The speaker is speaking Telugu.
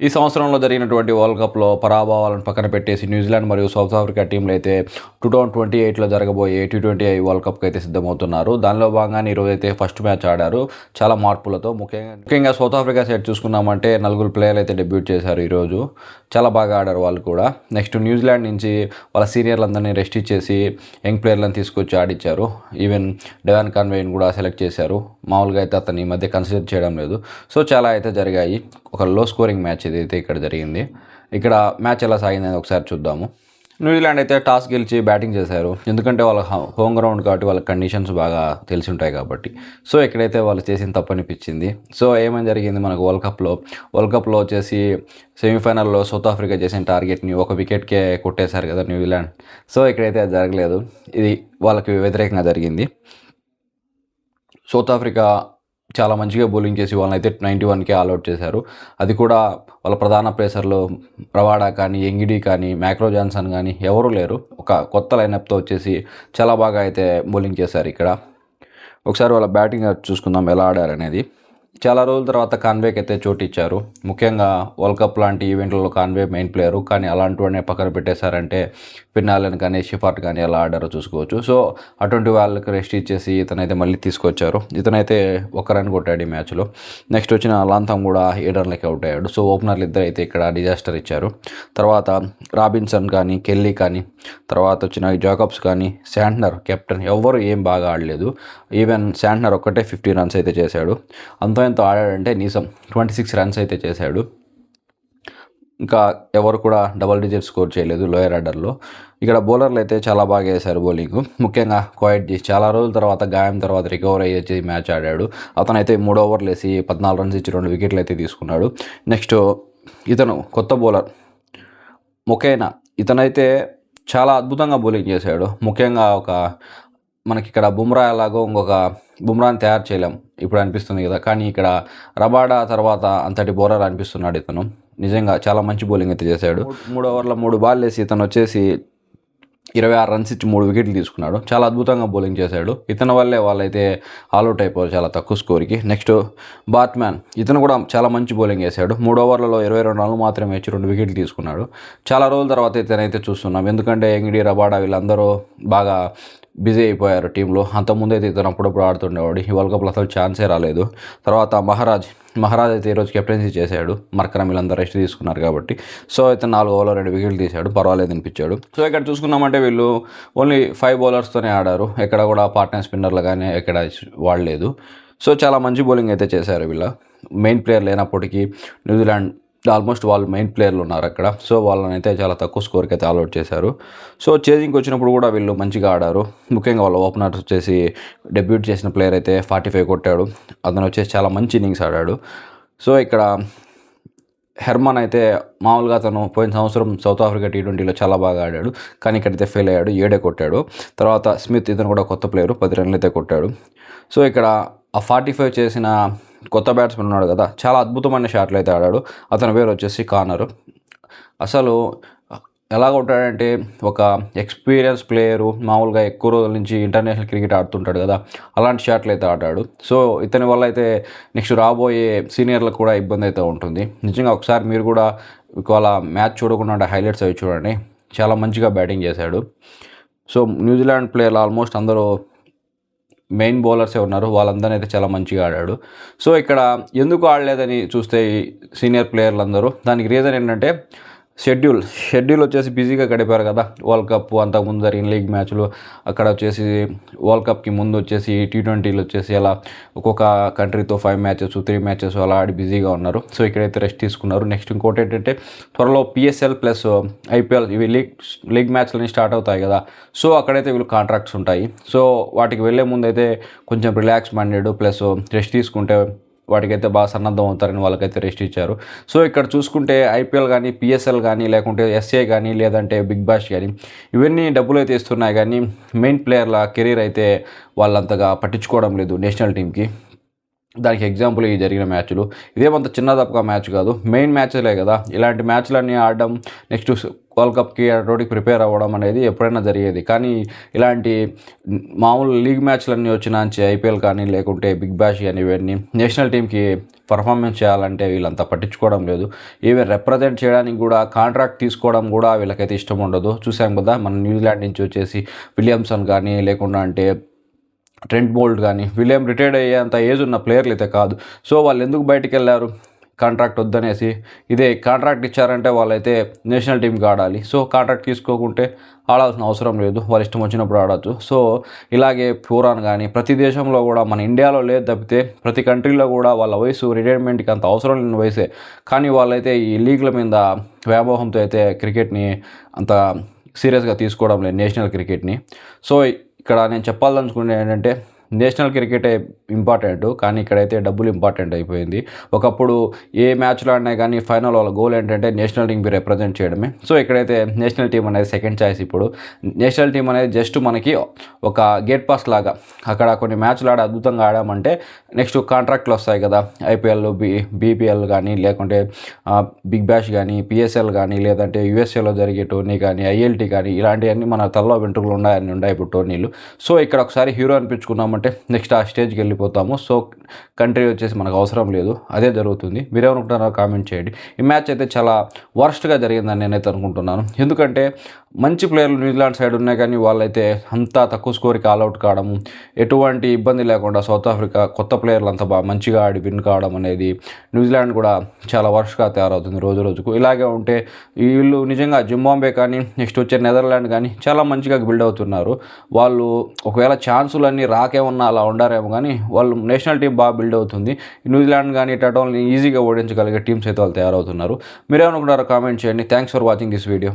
ఈ సంవత్సరంలో జరిగినటువంటి వరల్డ్ కప్‌లో పరాభవాలను పక్కన పెట్టేసి న్యూజిలాండ్ మరియు సౌత్ ఆఫ్రికా టీంలైతే 2028లో జరగబోయే టీ20 వరల్డ్ కప్‌కి అయితే సిద్ధమవుతున్నారు. దానిలో భాగంగానే ఈరోజైతే ఫస్ట్ మ్యాచ్ ఆడారు. చాలా మార్పులతో ముఖ్యంగా సౌత్ ఆఫ్రికా సైడ్ చూసుకున్నామంటే నలుగురు ప్లేయర్లు అయితే డెబ్యూట్ చేశారు ఈరోజు. చాలా బాగా ఆడారు వాళ్ళు కూడా. నెక్స్ట్ న్యూజిలాండ్ నుంచి వాళ్ళ సీనియర్లందరినీ రెస్ట్ ఇచ్చేసి యంగ్ ప్లేయర్లను తీసుకొచ్చి ఆడిచ్చారు. ఈవెన్ డెవాన్ కాన్వేని కూడా సెలెక్ట్ చేశారు. మామూలుగా అయితే అతన్ని ఈ మధ్య కన్సిడర్ చేయడం లేదు. సో చాలా అయితే జరిగాయి. ఒక లో స్కోరింగ్ మ్యాచ్ ఇదైతే ఇక్కడ జరిగింది. ఇక్కడ మ్యాచ్ ఎలా సాగిందని ఒకసారి చూద్దాము. న్యూజిలాండ్ అయితే టాస్ గెలిచి బ్యాటింగ్ చేశారు. ఎందుకంటే వాళ్ళ హోమ్ గ్రౌండ్ కాబట్టి వాళ్ళ కండిషన్స్ బాగా తెలిసి ఉంటాయి కాబట్టి. సో ఇక్కడైతే వాళ్ళు చేసిన తప్పు అనిపించింది. సో ఏమని జరిగింది మనకు వరల్డ్ కప్లో వచ్చేసి సెమీఫైనల్లో సౌత్ ఆఫ్రికా చేసిన టార్గెట్ని ఒక వికెట్కే కొట్టేశారు కదా న్యూజిలాండ్. సో ఇక్కడైతే అది జరగలేదు. ఇది వాళ్ళకి వ్యతిరేకంగా జరిగింది. సౌత్ ఆఫ్రికా చాలా మంచిగా బౌలింగ్ చేసి వాళ్ళని అయితే 91కే ఆల్అవుట్ చేశారు. అది కూడా వాళ్ళ ప్రధాన పేసర్లు రవాడా కానీ, ఎంగిడి కానీ, మ్యాక్రో జాన్సన్ కానీ ఎవరూ లేరు. ఒక కొత్త లైనప్తో వచ్చేసి చాలా బాగా అయితే బౌలింగ్ చేశారు ఇక్కడ. ఒకసారి వాళ్ళ బ్యాటింగ్ చూసుకుందాం ఎలా ఆడారనేది. చాలా రోజుల తర్వాత కాన్వేకి అయితే చోటు ఇచ్చారు. ముఖ్యంగా వరల్డ్ కప్ లాంటి ఈవెంట్లలో కాన్వే మెయిన్ ప్లేయరు. కానీ అలాంటివన్నీ పక్కన పెట్టేశారంటే ఫిన్నాలన్ కానీ, షిఫార్ట్ కానీ ఎలా ఆడారో చూసుకోవచ్చు. సో అటువంటి వాళ్ళకి రెస్ట్ ఇచ్చేసి ఇతనైతే మళ్ళీ తీసుకొచ్చారు. ఇతనైతే ఒక రన్ కొట్టాడు ఈ మ్యాచ్లో. నెక్స్ట్ వచ్చిన లాంథమ్ కూడా 7 రన్లకి అవుట్ అయ్యాడు. సో ఓపెనర్లు ఇద్దరు అయితే ఇక్కడ డిజాస్టర్ ఇచ్చారు. తర్వాత రాబిన్సన్ కానీ, కెల్లీ కానీ, తర్వాత వచ్చిన జాకబ్స్ కానీ, శాంట్నర్ కెప్టెన్ ఎవరు ఏం బాగా ఆడలేదు. ఈవెన్ శాంట్నర్ ఒక్కటే 50 రన్స్ అయితే చేశాడు. ఎంతో ఆడాడంటే నీసం 26 రన్స్ అయితే చేశాడు. ఇంకా ఎవరు కూడా డబుల్ డిజిట్ స్కోర్ చేయలేదు లోయర్ ఆర్డర్లో. ఇక్కడ బౌలర్లు అయితే చాలా బాగా వేశారు బౌలింగ్. ముఖ్యంగా క్వైట్జీ చాలా రోజుల తర్వాత గాయం తర్వాత రికవర్ అయ్యి మ్యాచ్ ఆడాడు. అతనైతే 3 ఓవర్లు వేసి 14 రన్స్ ఇచ్చి 2 వికెట్లు అయితే తీసుకున్నాడు. నెక్స్ట్ ఇతను కొత్త బౌలర్ మొకేనా. ఇతనైతే చాలా అద్భుతంగా బౌలింగ్ చేశాడు. ముఖ్యంగా మనకి ఇక్కడ బుమ్రా ఎలాగో ఇంకొక బుమ్రాని తయారు చేయలేం ఇప్పుడు అనిపిస్తుంది కదా. కానీ ఇక్కడ రబాడా తర్వాత అంతటి బౌలర్ అనిపిస్తున్నాడు ఇతను. నిజంగా చాలా మంచి బౌలింగ్ అయితే చేశాడు. 3 ఓవర్ల 3 బాల్ వేసి ఇతను వచ్చేసి 26 రన్స్ ఇచ్చి 3 వికెట్లు తీసుకున్నాడు. చాలా అద్భుతంగా బౌలింగ్ చేశాడు. ఇతని వల్లే వాళ్ళైతే ఆల్అవుట్ అయిపోయారు చాలా తక్కువ స్కోర్కి. నెక్స్ట్ బాట్మ్యాన్ ఇతను కూడా చాలా మంచి బౌలింగ్ వేశాడు. 3 ఓవర్లలో 22 రన్లు మాత్రమే ఇచ్చి 2 వికెట్లు తీసుకున్నాడు. చాలా రోజుల తర్వాత ఇతనైతే చూస్తున్నాం. ఎందుకంటే ఎంగిడి, రబాడా వీళ్ళందరూ బాగా బిజీ అయిపోయారు టీంలో. అంతకుముందు అయితే ఇతను అప్పుడప్పుడు ఆడుతుండేవాడు. ఈ వరల్డ్ కప్లో అసలు ఛాన్సే రాలేదు. తర్వాత మహారాజ్ అయితే ఈరోజు కెప్టెన్సీ చేశాడు. మర్కరం వీళ్ళందరూ రెస్ట్ తీసుకున్నారు కాబట్టి. సో అయితే 4 ఓవర్లో 2 వికెట్లు తీశాడు. పర్వాలేదు అనిపించాడు. సో ఇక్కడ చూసుకున్నామంటే వీళ్ళు ఓన్లీ 5 బౌలర్స్తోనే ఆడారు. ఎక్కడ కూడా పార్ట్నర్ స్పిన్నర్లు కానీ ఎక్కడ వాడలేదు. సో చాలా మంచి బౌలింగ్ అయితే చేశారు వీళ్ళ. మెయిన్ ప్లేయర్ లేనప్పటికీ న్యూజిలాండ్ ఆల్మోస్ట్ వాళ్ళు మెయిన్ ప్లేయర్లు ఉన్నారు అక్కడ. సో వాళ్ళని అయితే చాలా తక్కువ స్కోర్కి అయితే ఆల్అవుట్ చేశారు. సో చేజింగ్కి వచ్చినప్పుడు కూడా వీళ్ళు మంచిగా ఆడారు. ముఖ్యంగా వాళ్ళ ఓపెనర్ వచ్చేసి డెబ్యూట్ చేసిన ప్లేయర్ అయితే 45 కొట్టాడు. అతను వచ్చేసి చాలా మంచి ఇన్నింగ్స్ ఆడాడు. సో ఇక్కడ హెర్మన్ అయితే మామూలుగా అతను పోయిన సంవత్సరం సౌత్ ఆఫ్రికా టీ20లో చాలా బాగా ఆడాడు. కానీ ఇక్కడైతే ఫెయిల్ అయ్యాడు. 7 కొట్టాడు. తర్వాత స్మిత్ ఇతను కూడా కొత్త ప్లేయరు 10 రన్లు అయితే కొట్టాడు. సో ఇక్కడ ఆ 45 చేసిన కొత్త బ్యాట్స్మెన్ ఉన్నాడు కదా, చాలా అద్భుతమైన షాట్లు అయితే ఆడాడు. అతని పేరు వచ్చేసి కానర్. అసలు ఎలా కొట్టాడంటే ఒక ఎక్స్పీరియన్స్ ప్లేయరు, మామూలుగా ఎక్కువ రోజుల నుంచి ఇంటర్నేషనల్ క్రికెట్ ఆడుతుంటాడు కదా, అలాంటి షాట్లు అయితే ఆడాడు. సో ఇతని వల్ల అయితే నెక్స్ట్ రాబోయే సీనియర్లకు కూడా ఇబ్బంది అయితే ఉంటుంది. నిజంగా ఒకసారి మీరు కూడా వాళ్ళ మ్యాచ్ చూడకుండా హైలైట్స్ అవి చూడండి. చాలా మంచిగా బ్యాటింగ్ చేశాడు. సో న్యూజిలాండ్ ప్లేయర్లు ఆల్మోస్ట్ అందరూ మెయిన్ బౌలర్సే ఉన్నారు. వాళ్ళందరినీ అయితే చాలా మంచిగా ఆడాడు. సో ఇక్కడ ఎందుకు ఆడలేదని చూస్తే సీనియర్ ప్లేయర్లందరూ, దానికి రీజన్ ఏంటంటే షెడ్యూల్ వచ్చేసి బిజీగా గడిపారు కదా. వరల్డ్ కప్ అంతకుముందు జరిగిన లీగ్ మ్యాచ్లు, అక్కడ వచ్చేసి వరల్డ్ కప్కి ముందు వచ్చేసి టీ20లో వచ్చేసి అలా ఒక్కొక్క కంట్రీతో 5 మ్యాచెస్ 3 మ్యాచెస్ అలా ఆడి బిజీగా ఉన్నారు. సో ఇక్కడైతే రెస్ట్ తీసుకున్నారు. నెక్స్ట్ ఇంకోటి ఏంటంటే త్వరలో PSL ప్లస్ IPL ఇవి లీగ్ మ్యాచ్లన్నీ స్టార్ట్ అవుతాయి కదా. సో అక్కడైతే వీళ్ళు కాంట్రాక్ట్స్ ఉంటాయి. సో వాటికి వెళ్ళే ముందు అయితే కొంచెం రిలాక్స్ మైండెడ్ ప్లస్ రెస్ట్ తీసుకుంటే వాటికైతే బాగా సన్నద్ధం అవుతారని వాళ్ళకైతే రెస్ట్ ఇచ్చారు. సో ఇక్కడ చూసుకుంటే IPL కానీ, PSL కానీ, లేకుంటే SA కానీ, లేదంటే బిగ్ బాష్ కానీ ఇవన్నీ డబ్బులు అయితే ఇస్తున్నాయి. కానీ మెయిన్ ప్లేయర్ల కెరీర్ అయితే వాళ్ళంతగా పట్టించుకోవడం లేదు నేషనల్ టీంకి. దానికి ఎగ్జాంపుల్ ఈ జరిగిన మ్యాచ్లు. ఇదేమంత చిన్న తప్పగా మ్యాచ్ కాదు, మెయిన్ మ్యాచ్లే కదా. ఇలాంటి మ్యాచ్లన్నీ ఆడడం, నెక్స్ట్ వరల్డ్ కప్కి అటువంటికి ప్రిపేర్ అవ్వడం అనేది ఎప్పుడైనా జరిగేది. కానీ ఇలాంటి మామూలు లీగ్ మ్యాచ్‌లన్నీ వచ్చినాంచి ఐపీఎల్ కానీ, లేకుంటే బిగ్ బాష్ గాని ఇవన్నీ నేషనల్ టీమ్‌కి పర్ఫార్మెన్స్ చేయాలంటే వీళ్ళంతా పట్టించుకోవడం లేదు. ఈవెన్ రిప్రజెంట్ చేయడానికి కూడా కాంట్రాక్ట్ తీసుకోవడం కూడా వీళ్ళకైతే ఇష్టం ఉండదు. చూసాం కదా మన న్యూజిలాండ్ నుంచి వచ్చేసి విలియమ్సన్ కానీ, లేకుండా అంటే ట్రెంట్ బోల్ట్ కానీ వీళ్ళేం రిటైర్డ్ అయ్యేంత ఏజ్ ఉన్న ప్లేయర్లు అయితే కాదు. సో వాళ్ళు ఎందుకు బయటికెళ్లారు? కాంట్రాక్ట్ వద్దనేసి. ఇదే కాంట్రాక్ట్ ఇచ్చారంటే వాళ్ళైతే నేషనల్ టీమ్‌కి ఆడాలి. సో కాంట్రాక్ట్ తీసుకోకుంటే ఆడాల్సిన అవసరం లేదు. వాళ్ళ ఇష్టం వచ్చినప్పుడు ఆడొచ్చు. సో ఇలాగే పూరాన్ కానీ ప్రతి దేశంలో కూడా మన ఇండియాలో లేదు తప్పితే ప్రతి కంట్రీలో కూడా వాళ్ళ వయసు రిటైర్మెంట్‌కి అంత అవసరం లేని వయసే. కానీ వాళ్ళైతే ఈ లీగ్‌ల మీద వ్యామోహంతో అయితే క్రికెట్‌ని అంత సీరియస్‌గా తీసుకోవడం లేదు, నేషనల్ క్రికెట్‌ని. సో ఇక్కడ నేను చెప్పాలనుకునేది ఏంటంటే నేషనల్ క్రికెటే ఇంపార్టెంట్, కానీ ఇక్కడైతే డబ్బులు ఇంపార్టెంట్ అయిపోయింది. ఒకప్పుడు ఏ మ్యాచ్‌లో ఆడినా కానీ ఫైనల్ వాళ్ళ గోల్ ఏంటంటే నేషనల్ టీమ్‌కి రిప్రజెంట్ చేయడమే. సో ఇక్కడైతే నేషనల్ టీమ్ అనేది సెకండ్ చాయిస్ ఇప్పుడు. నేషనల్ టీమ్ అనేది జస్ట్ మనకి ఒక గేట్ పాస్ లాగా. అక్కడ కొన్ని మ్యాచ్‌లు ఆడి అద్భుతంగా ఆడామంటే నెక్స్ట్ కాంట్రాక్ట్‌లు వస్తాయి కదా! ఐపీఎల్, బీపీఎల్ కానీ, లేకుంటే బిగ్ బాష్ కానీ, పీఎస్ఎల్ కానీ, లేదంటే యూఎస్ఏలో జరిగే టోర్నీ కానీ, ఐఎల్టీ కానీ ఇలాంటివన్నీ మన తలలో వెంట్రుకలు ఉన్నాయి ఇప్పుడు టోర్నీలు. సో ఇక్కడ ఒకసారి హీరో అనిపించుకున్నామంటే నెక్స్ట్ ఆ స్టేజ్కి వెళ్ళిపోతాము. సో కంట్రీ వచ్చేసి మనకు అవసరం లేదు. అదే జరుగుతుంది. మీరేమనుకుంటున్నారో కామెంట్ చేయండి. ఈ మ్యాచ్ అయితే చాలా వర్స్ట్‌గా జరిగిందని నేనైతే అనుకుంటున్నాను. ఎందుకంటే మంచి ప్లేయర్లు న్యూజిలాండ్ సైడ్ ఉన్నాయి కానీ వాళ్ళైతే అంతా తక్కువ స్కోర్‌కి ఆల్అవుట్ కావడము, ఎటువంటి ఇబ్బంది లేకుండా సౌత్ ఆఫ్రికా కొత్త ప్లేయర్లు అంతా మంచిగా ఆడి విన్ కావడం అనేది న్యూజిలాండ్ కూడా చాలా వర్స్ట్‌గా తయారవుతుంది రోజు రోజుకు. ఇలాగే ఉంటే వీళ్ళు నిజంగా జింబాబ్వే కానీ, నెక్స్ట్ వచ్చే నెదర్లాండ్ కానీ చాలా మంచిగా బిల్డ్ అవుతున్నారు. వాళ్ళు ఒకవేళ ఛాన్సులన్నీ రాకేమన్నా అలా ఉండారేమో కానీ వాళ్ళు నేషనల్ టీమ్ బాగా బిల్డ్ అవుతుంది. న్యూజిలాండ్ కానీ ఇట్లాంటి ఈజీగా ఓడించగలిగే టీమ్స్ అయితే వాళ్ళు తయారవుతున్నారు. మీరేమనుకుంటారో కామెంట్ చేయండి. Thanks for watching this video.